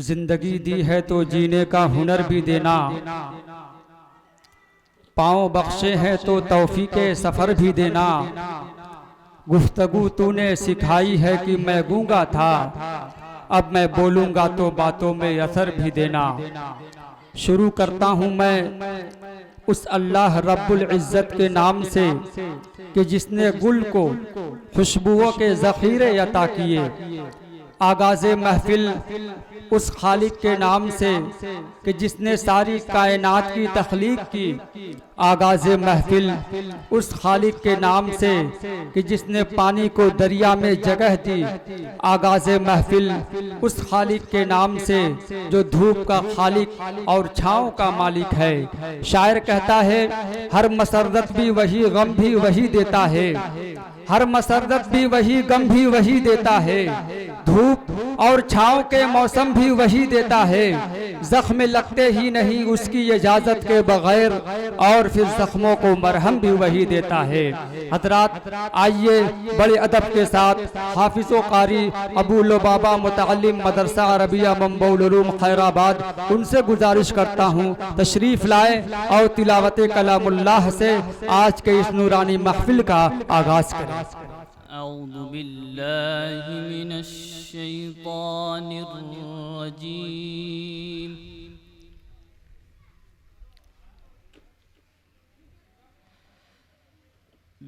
जिंदगी दी है तो जीने का हुनर भी देना, पाँव बख्शे हैं तो तौफीके सफ़र भी देना। गुफ्तगू तूने सिखाई है कि मैं गूंगा था, अब मैं बोलूँगा तो बातों में असर भी देना। शुरू करता हूँ मैं उस अल्लाह रब्बुल इज़्ज़त के नाम से कि जिसने गुल को खुशबुओं के ज़ख़ीरे अता किए। आगाज़े महफिल उस खालिक के नाम से कि जिसने सारी कायनात की तख्लीक की। आगाज़े महफिल उस खालिक के नाम से कि जिसने पानी को दरिया में जगह दी। आगाज़े महफिल उस खालिक के नाम से जो धूप का खालिक और छाँव का मालिक है। शायर कहता है हर मसरत भी वही गम भी वही देता है, हर मसरत भी वही गम भी वही देता है। धूप और छाँव के मौसम भी वही देता है, जख्म लगते ही नहीं उसकी इजाजत के बगैर, और फिर जख्मों को मरहम भी वही देता है। हजरात आइए बड़े अदब के साथ हाफिज़ो कारी अबू लुबाबा मुतअल्लिम मदरसा अरबिया मंबउल उलूम खैराबाद, उनसे गुजारिश करता हूँ तशरीफ़ लाए और तिलावत कलामुल्लाह से आज के इस नूरानी महफिल का आगाज़ करें। अऊज़ु बिल्लाहि मिनश शैतानिर रजीम।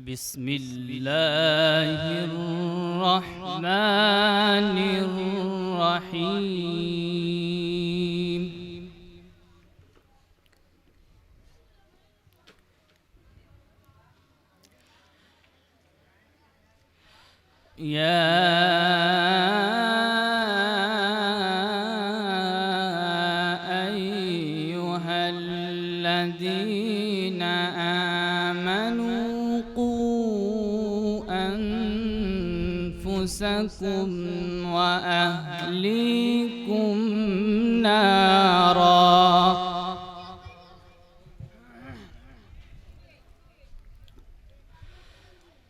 बिस्मिल्लाहिर रहमानिर रहीम। या अय्युहल्लज़ीना आमनू क़ू अन्फुसकुम व अहलीकुम नारा।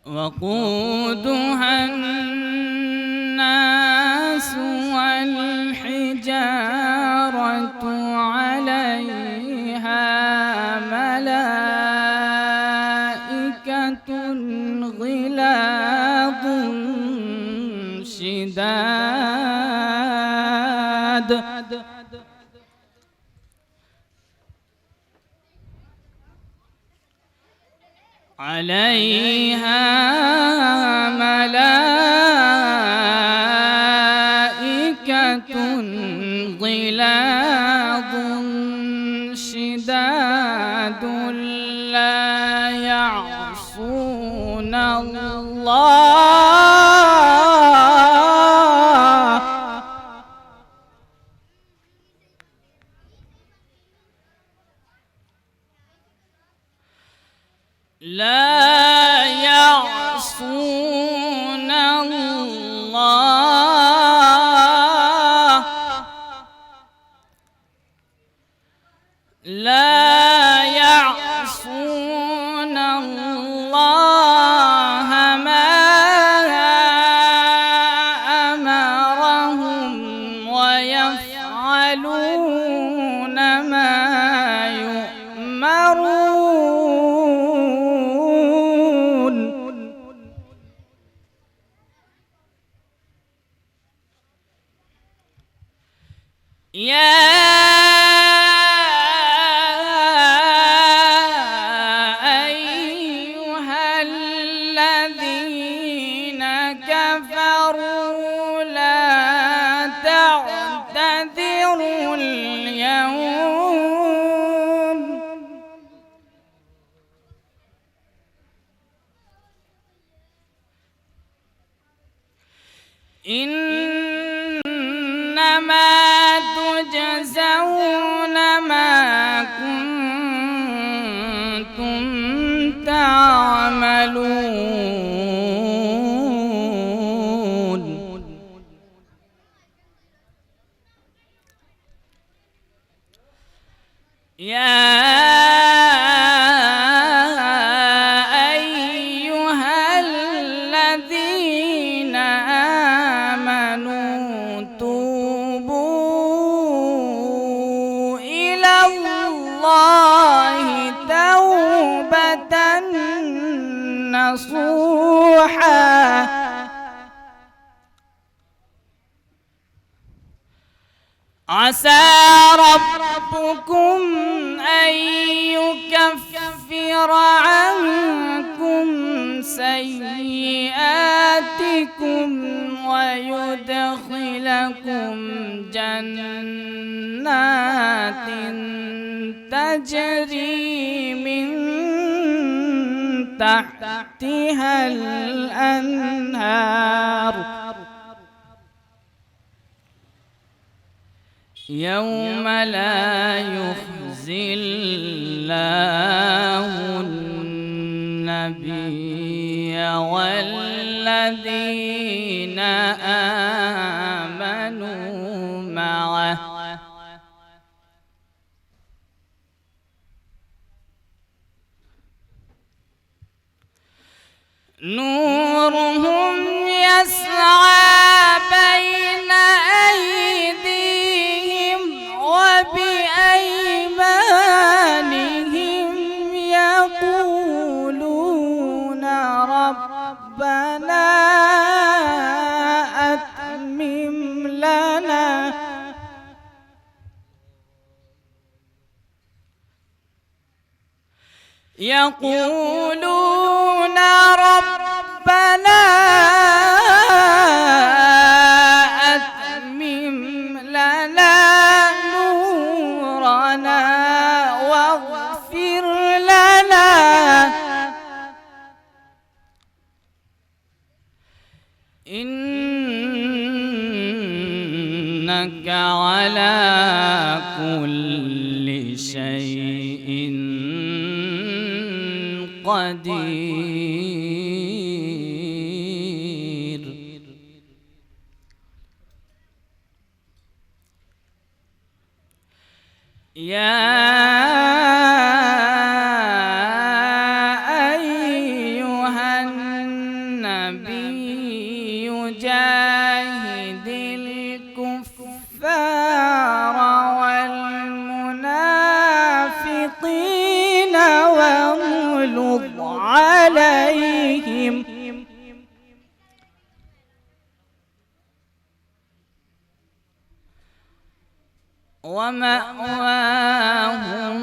वक़ूदुहा अन्नास वल्हिजारतु अलैहा मलाइकतुन ग़िलाज़ुन शिदाद। अलैहा मलाइकतुन ग़िलाज़ुन शिदादुन ला यअसूना لا يعصون الله ما أمرهم ويفعلون ما يؤمرون. يا كفروا لا تعتذروا اليوم. إنما تجزون ما كنتم تعملون. يا أيها الذين آمنوا توبوا الله توبة نصوحا عسى ربكم أن يكفر عنكم سيئاتكم ويدخلكم جنات تجري من تحتها الأنهار يوم لا يخزي الله النبي والذين آمنوا معه نورهم يسعى بين أيديهم وبأيمانهم يقولون ربنا أتمم لنا يقولون ربنا أتمم لنا نورنا واغفر لنا إنك على كل شيء قدير يا أيها النبي جاهد الكفار والمنافقين واغلظ عليهم ومأواهم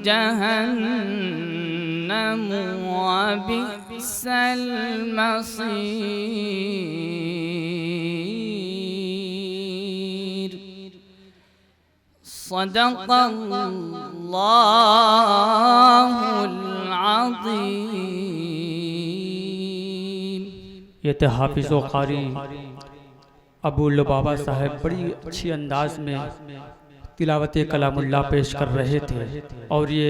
جهنم وبئس المصير صدق الله العظيم। ये थे हाफिज़ व क़ारी अबू लुबाबा साहब बड़ी अच्छी अंदाज में तिलावत कलामुल्लाह पेश कर रहे थे और ये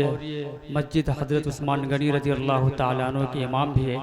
मस्जिद हज़रत उस्मान गनी रज़ी अल्लाह ताला अन्हु के इमाम भी है।